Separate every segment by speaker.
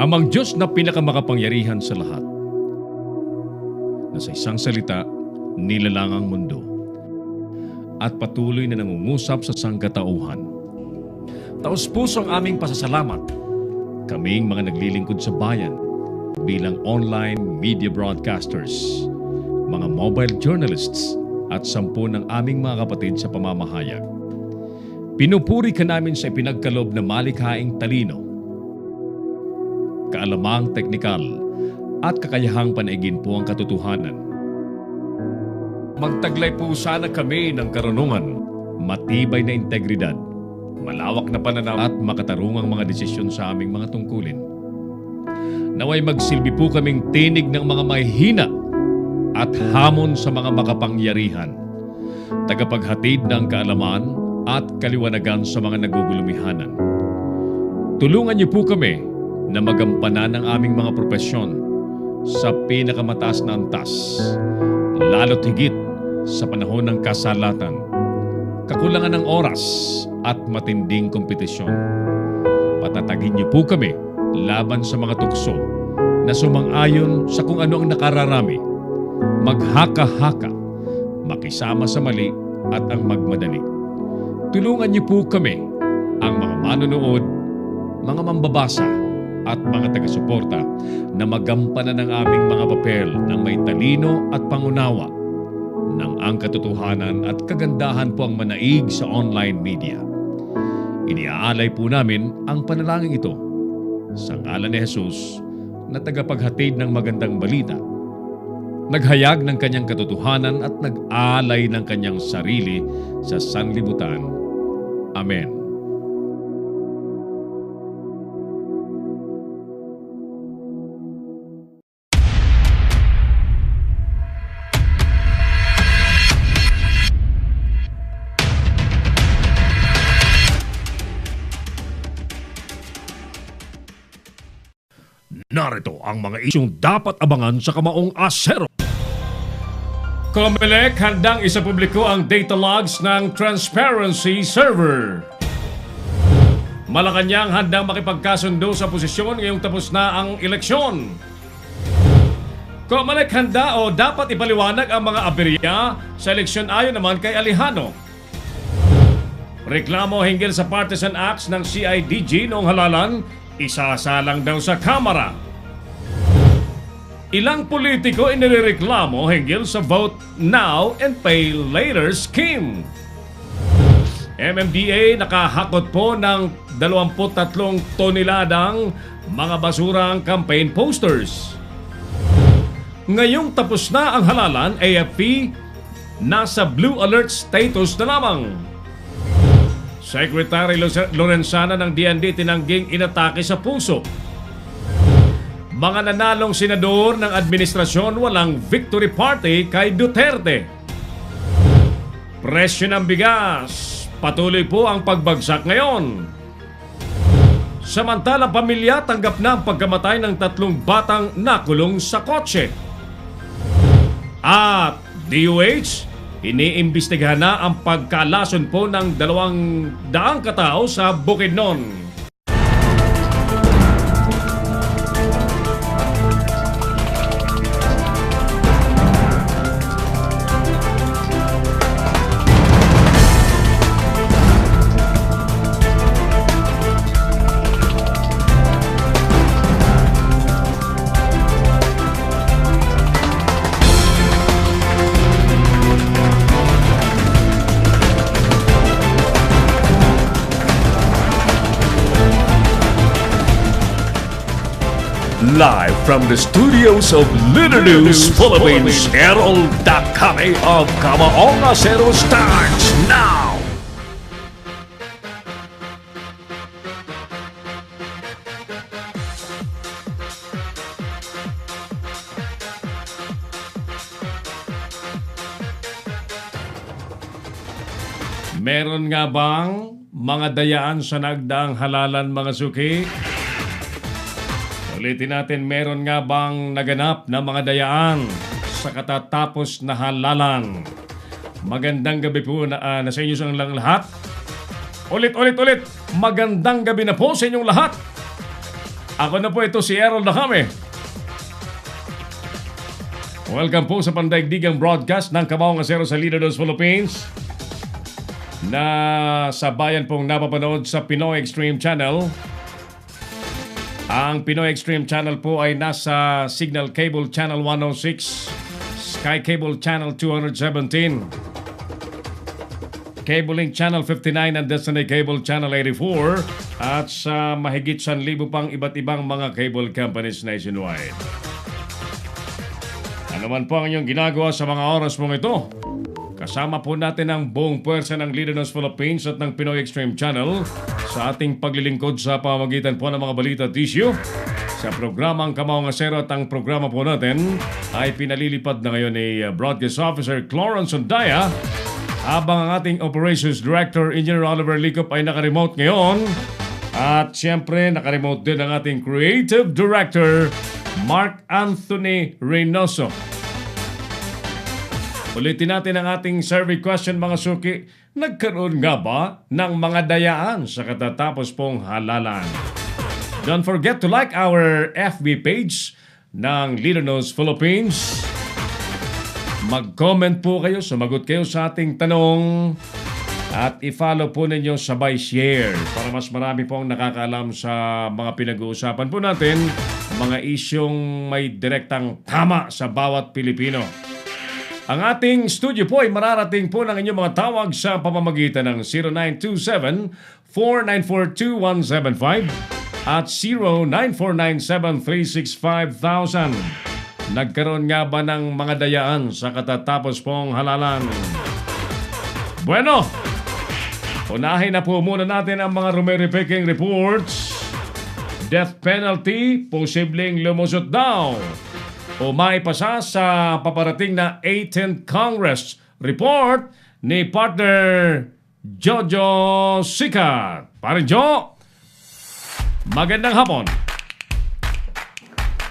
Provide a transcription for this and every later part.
Speaker 1: Amang Diyos na pinakamakapangyarihan sa lahat, na sa isang salita, nilalang ang mundo at patuloy na nangungusap sa sangkatauhan. Taos-pusong aming pasasalamat, kaming mga naglilingkod sa bayan bilang online media broadcasters, mga mobile journalists at 10 ng aming mga kapatid sa pamamahayag. Pinupuri ka namin sa ipinagkaloob na malikhaing talino, kaalamang teknikal at kakayahang panaigin po ang katotohanan. Magtaglay po sana kami ng karunungan, matibay na integridad, malawak na pananaw at makatarungang mga desisyon sa aming mga tungkulin. Naway magsilbi po kaming tinig ng mga mahihina at hamon sa mga makapangyarihan, tagapaghatid ng kaalaman at kaliwanagan sa mga nagugulumihanan. Tulungan niyo po kami na magampanan ang aming mga propesyon sa pinakamataas na antas, lalo't higit sa panahon ng kasalatan, kakulangan ng oras at matinding kompetisyon. Patatagin niyo po kami laban sa mga tukso na sumang-ayon sa kung ano ang nakararami, maghaka-haka, makisama sa mali at ang magmadali. Tulungan niyo po kami, ang mga manonood, mga mambabasa at mga taga-suporta na magampanan ng aming mga papel ng may talino at pangunawa ng ang katotohanan at kagandahan po ang manaig sa online media. Iniaalay po namin ang panalangin ito sa ngalan ni Jesus na tagapaghatid ng magandang balita, naghayag ng kanyang katotohanan at nag-alay ng kanyang sarili sa sanlibutan. Amen. Narito ang mga isyong dapat abangan sa Kamaong Asero. Comelec handang isapubliko ang data logs ng Transparency Server. Malacanang handang makipagkasundo sa posisyon ngayong tapos na ang eleksyon. Comelec handa o dapat ipaliwanag ang mga aberya sa eleksyon ayon naman kay Alejano. Reklamo hinggil sa partisan acts ng CIDG noong halalan, isasalang daw sa Kamara. Ilang politiko inireklamo hinggil sa Vote Now and Pay Later scheme. MMDA nakahakot po ng 23 toneladang mga basurang campaign posters. Ngayong tapos na ang halalan, AFP nasa blue alert status na lamang. Secretary Lorenzana ng DND tinangging inatake sa puso. Mga nanalong senador ng administrasyon walang victory party kay Duterte. Presyo ng bigas, patuloy po ang pagbagsak ngayon. Samantalang pamilya tanggap na ang pagkamatay ng 3 batang nakulong sa kotse. At DOH, iniimbestigahan na ang pagkalason po ng 200 katao sa Bukidnon. Live from the studios of Little News Philippines, Herald Dakame of Kamaong Asero starts now! Meron nga bang mga dayaan sa nagdaang halalan, mga suki? Ulitin natin, meron nga bang naganap na mga dayaan sa katatapos na halalan? Magandang gabi po na sa inyo sa lahat. Ulit. Magandang gabi na po sa inyong lahat. Ako na po ito si Errol Dahame. Welcome po sa pandaigdigang broadcast ng Kamao ng Asero sa Leader dos Philippines na sa bayan pong napapanood sa Pinoy Extreme Channel. Ang Pinoy Extreme Channel po ay nasa Signal Cable Channel 106, Sky Cable Channel 217, Cable Link Channel 59 and Destiny Cable Channel 84 at sa mahigit 1,000 pang iba't ibang mga cable companies nationwide. Ano man po ang inyong ginagawa sa mga oras mong ito, kasama po natin ang buong puwersa ng Leader dos Philippines at ng Pinoy Extreme Channel sa ating paglilingkod sa pamamagitan po ng mga balita at issue. Sa programang Kamao ng Asero at ang programa po natin ay pinalilipad na ngayon ni Broadcast Officer Clarence Ondaya, habang ang ating Operations Director, Engineer Oliver Licop ay naka-remote ngayon. At siyempre, naka-remote din ang ating Creative Director, Mark Anthony Reynoso. Ulitin natin ang ating survey question, mga suki. Nagkaroon nga ba ng mga dayaan sa katatapos pong halalan? Don't forget to like our FB page ng Leader dos Philippines. Mag-comment po kayo, sumagot kayo sa ating tanong at i-follow po ninyo sabay share para mas marami pong nakakaalam sa mga pinag-uusapan po natin, mga isyong may direktang tama sa bawat Pilipino. Ang ating studio po ay mararating po ng inyong mga tawag sa pamamagitan ng 0927-4942-175 at 09497365,000. Nagkaroon nga ba ng mga dayaan sa katatapos pong halalan? Bueno, unahin na po muna natin ang mga rumiripiking reports. Death penalty, posibleng lumusot daw o maipasa sa paparating na 18th Congress. Report ni partner Jojo Sikat. Parin Jo, magandang hapon.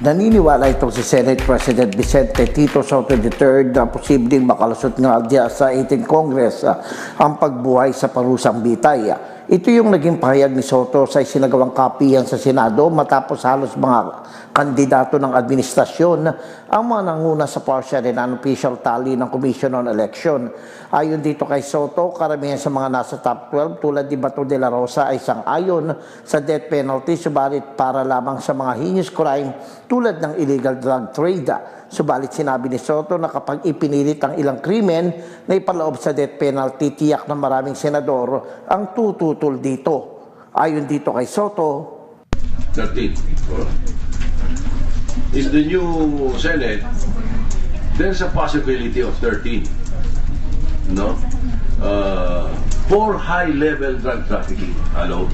Speaker 2: Naniniwala itong si Senate President Vicente Tito Soto III na posibleng makalusot nga diya sa 18th Congress ang pagbuhay sa parusang bitay. Ito yung naging pahayag ni Soto sa isinagawang kapihan sa Senado matapos halos mga kandidato ng administrasyon ang mga nanguna sa partial and unofficial tally ng Commission on Election. Ayon dito kay Soto, karamihan sa mga nasa top 12 tulad ni Bato de la Rosa ay sang-ayon sa death penalty, subalit para lamang sa mga heinous crime tulad ng illegal drug trade. Subalit sinabi ni Soto na kapag ipinilit ang ilang krimen na ipaloob sa death penalty, tiyak na maraming senador ang tututol dito. Ayon dito kay Soto,
Speaker 3: 13. In the new Senate, there's a possibility of 13. No? For high-level drug trafficking, allowed.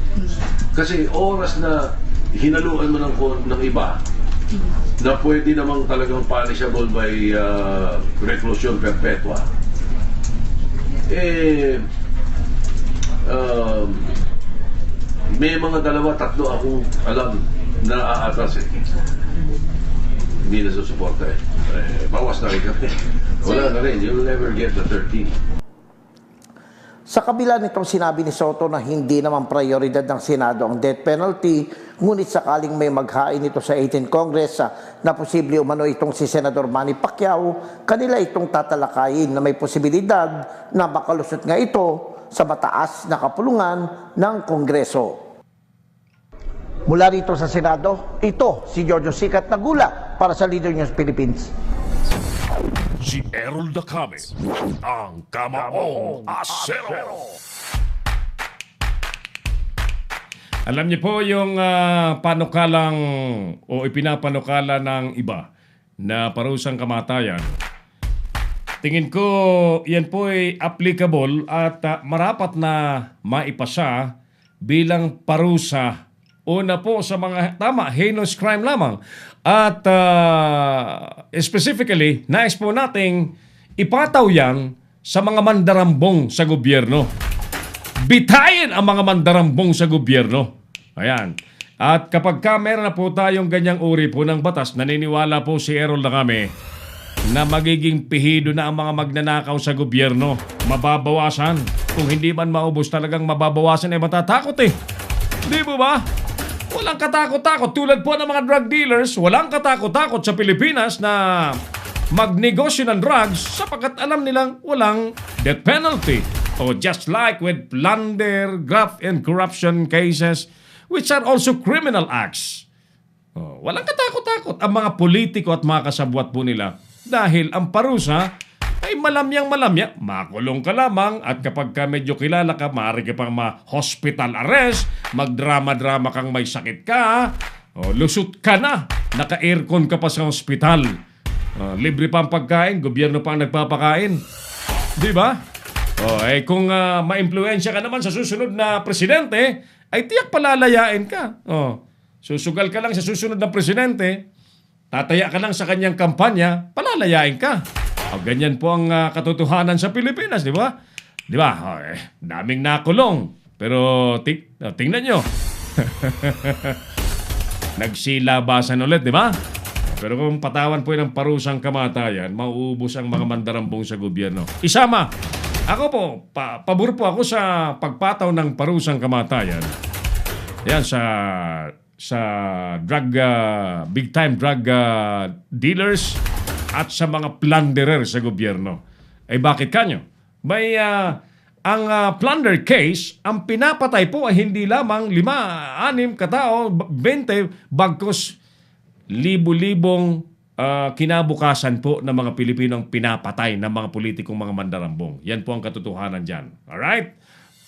Speaker 3: Kasi oras na hinaluan mo ng iba, na pwede namang talagang punishable by reclusion perpetua, may mga tatlo akong alam na aatas hindi na susuporta bawas na rin kami. Wala na rin, you'll never get the 13.
Speaker 2: Sa kabila nitong sinabi ni Soto na hindi naman prioridad ng Senado ang death penalty, ngunit sakaling may maghain ito sa 18th Congress na posible umano itong si Senador Manny Pacquiao, kanila itong tatalakayin na may posibilidad na makalusot nga ito sa mataas na kapulungan ng Kongreso. Mula rito sa Senado, ito si Jojo Sikat Nagula para sa Leader News Philippines.
Speaker 1: Si Errol Dahame, ang Kamaong Asero. Alam niyo po yung panukalang o ipinapanukala ng iba na parusang kamatayan. Tingin ko yan po ay applicable at marapat na maipasa bilang parusa. Una po sa mga heinous crime lamang. At specifically, nais po nating ipataw yan sa mga mandarambong sa gobyerno. Bitayin ang mga mandarambong sa gobyerno. Ayan. At kapag meron na po tayong ganyang uri po ng batas, naniniwala po si Errol Dahame na magiging pihido na ang mga magnanakaw sa gobyerno. Mababawasan. Kung hindi man maubos talagang mababawasan, matatakot eh. Di mo ba? Walang katakot-takot. Tulad po ng mga drug dealers, walang katakot-takot sa Pilipinas na magnegosyo ng drugs sapagkat alam nilang walang death penalty. O just like with plunder, graft, and corruption cases, which are also criminal acts. Walang katakot-takot ang mga politiko at mga kasabwat po nila dahil ang parusa ay malamyang-malamya, makulong ka lamang at kapag ka medyo kilala ka, maaari ka pang ma-hospital arrest, magdrama-drama kang may sakit ka, lusot ka na, naka-aircon ka pa sa hospital, libre pa ang pagkain, gobyerno pa ang nagpapakain. Di ba? Kung ma-impluensya ka naman sa susunod na presidente, ay tiyak palalayain ka. Susugal ka lang sa susunod na presidente, tataya ka lang sa kanyang kampanya, palalayain ka. Ganyan po ang katotohanan sa Pilipinas, di ba? Di ba? Daming nakulong. Pero tingnan nyo. Nagsilabasan ulit, di ba? Pero kung patawan po ng parusang kamatayan, mauubos ang mga mandarambong sa gobyerno. Isama. Ako po, pabor po ako sa pagpataw ng parusang kamatayan. Yan, sa drug, big time drug dealers at sa mga plunderer sa gobyerno. Bakit kanyo? Ang plunder case, ang pinapatay po ay hindi lamang 5, 6 katao, 20, bagkus libo-libong kinabukasan po ng mga Pilipinong pinapatay ng mga politikong mga mandarambong. Yan po ang katotohanan dyan. Alright?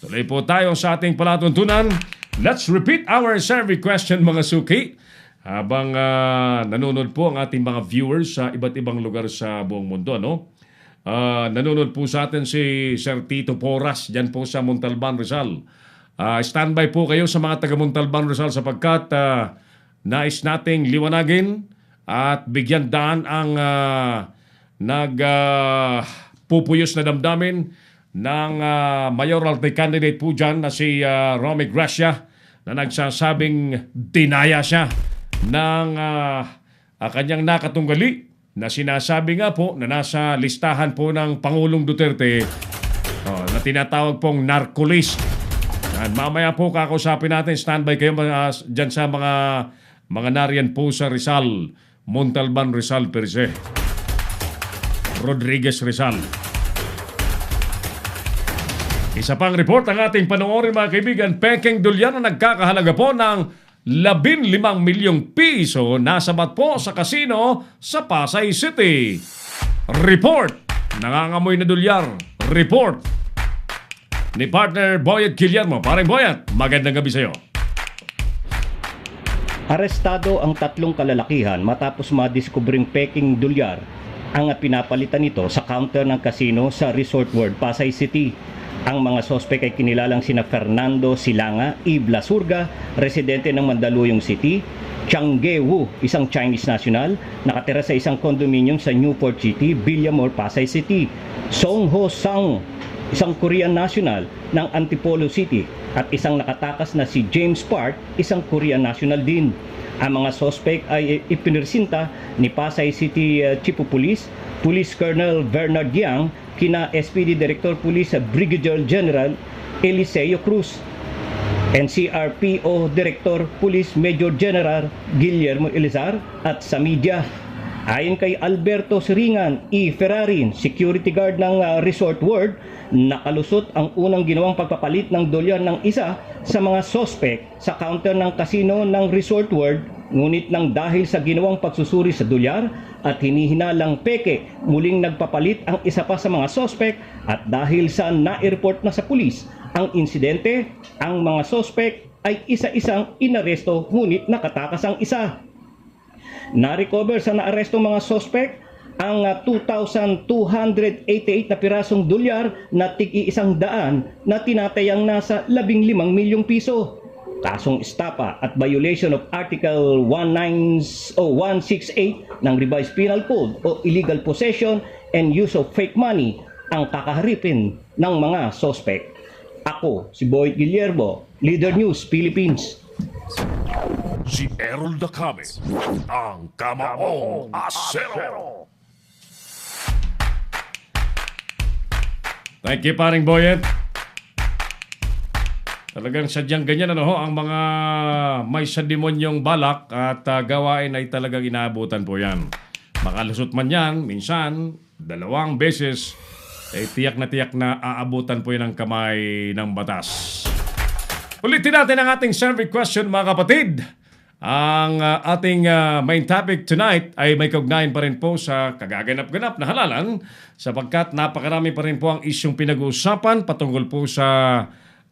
Speaker 1: Tuloy po tayo sa ating palatuntunan. Let's repeat our survey question, mga suki. Habang nanonood po ang ating mga viewers sa iba't ibang lugar sa buong mundo, no? Nanonood po sa atin si Sir Tito Porras, dyan po sa Montalban, Rizal. Standby po kayo sa mga taga Montalban, Rizal sapagkat nais nating liwanagin at bigyan daan ang nagpupuyos na damdamin ng mayoralty candidate po dyan na si Romy Gracia na nagsasabing dinaya siya ng kanyang nakatunggali na sinasabi nga po na nasa listahan po ng Pangulong Duterte na tinatawag pong narco-list. At mamaya po kakausapin natin, standby kayo dyan sa mga nariyan po sa Rizal, Montalban, Rizal, Perse, Rodriguez, Rizal. Isa pang report ang ating panoorin, mga kaibigan. Peking dulyan na nagkakahalaga po ng 15 milyong piso nasabat po sa kasino sa Pasay City. Report. Nangangamoy na dolyar. Report ni partner Boyet Guillermo. Parang Boyet, magandang gabi sa iyo.
Speaker 4: Arestado ang 3 kalalakihan matapos madiskubring peking dolyar ang pinapalitan nito sa counter ng kasino sa Resort World Pasay City. Ang mga sospek ay kinilalang sina Fernando Silanga, Ibla Surga, residente ng Mandaluyong City, Chang Ge-woo, isang Chinese national, nakatira sa isang condominium sa Newport City, Villamor, Pasay City, Song Ho Sang, isang Korean national ng Antipolo City, at isang nakatakas na si James Park, isang Korean national din. Ang mga sospek ay ipinirsinta ni Pasay City Chief of Police, Police Colonel Bernard Yang, kina SPD Director Police Brigadier General Eliseo Cruz, NCRPO Director Police Major General Guillermo Elizar, at sa media. Ayon kay Alberto Siringan E. Ferrarin, security guard ng Resort World, nakalusot ang unang ginawang pagpapalit ng dolyar ng isa sa mga sospek sa counter ng kasino ng Resort World, ngunit nang dahil sa ginawang pagsusuri sa dolyar at hinihinalang peke, muling nagpapalit ang isa pa sa mga sospek, at dahil sa na-report na sa pulis ang insidente, ang mga sospek ay isa-isang inaresto ngunit nakatakas ang isa. Na-recover sa naarestong mga sospek ang 2,288 na pirasong dolyar na tig-100 na tinatayang nasa 15 milyong piso. Kasong estapa at violation of Article 168 ng Revised Penal Code o illegal possession and use of fake money ang kakaharipin ng mga sospek. Ako, si Boyet Guillermo, Leader News, Philippines.
Speaker 1: Si Errol Dacame, ang Kamaong Asero. Thank you, paring Boyet. Talagang sadyang ganyan ano ho, ang mga may sademonyong balak at gawain ay talagang inaabutan po yan. Makalusot man yan, minsan, 2 beses, tiyak na aabutan po yan ng kamay ng batas. Ulitin natin ang ating survey question mga kapatid. Ang ating main topic tonight ay may kaugnayan pa rin po sa kagaganap-ganap na halalan sapagkat napakarami pa rin po ang isyong pinag-uusapan patungkol po sa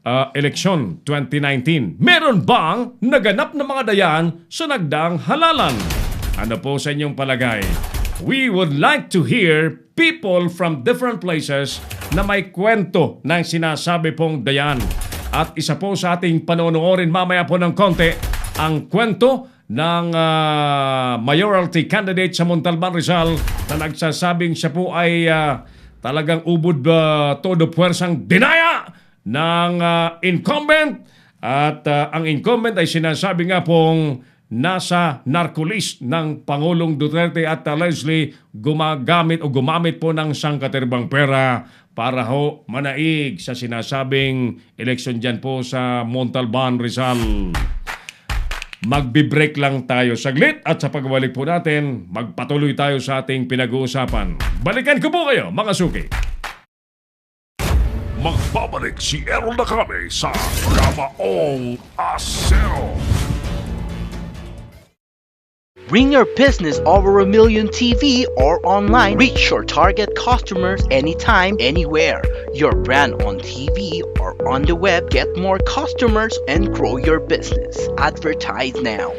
Speaker 1: eleksyon 2019. Meron bang naganap na mga dayan sa nagdaang halalan? Ano po sa inyong palagay? We would like to hear people from different places na may kwento ng sinasabi pong dayan. At isa po sa ating panonoorin mamaya po ng konti ang kwento ng mayoralty candidate sa Montalban, Rizal na nagsasabing siya po ay talagang ubod todo puwersang dinaya ng incumbent at ang incumbent ay sinasabi nga pong nasa narcolist ng Pangulong Duterte at Leslie gumamit po ng sangkaterbang pera para ho manaig sa sinasabing eleksyon dyan po sa Montalban, Rizal. Magbi-break lang tayo saglit at sa pagbalik po natin, magpatuloy tayo sa ating pinag-uusapan. Balikan ko po kayo, mga suki.
Speaker 5: Magbabalik si Errol Nacame sa Kamaong Asero.
Speaker 6: Bring your business over 1 million TV or online. Reach your target customers anytime, anywhere. Your brand on TV or on the web. Get more customers and grow your business. Advertise now.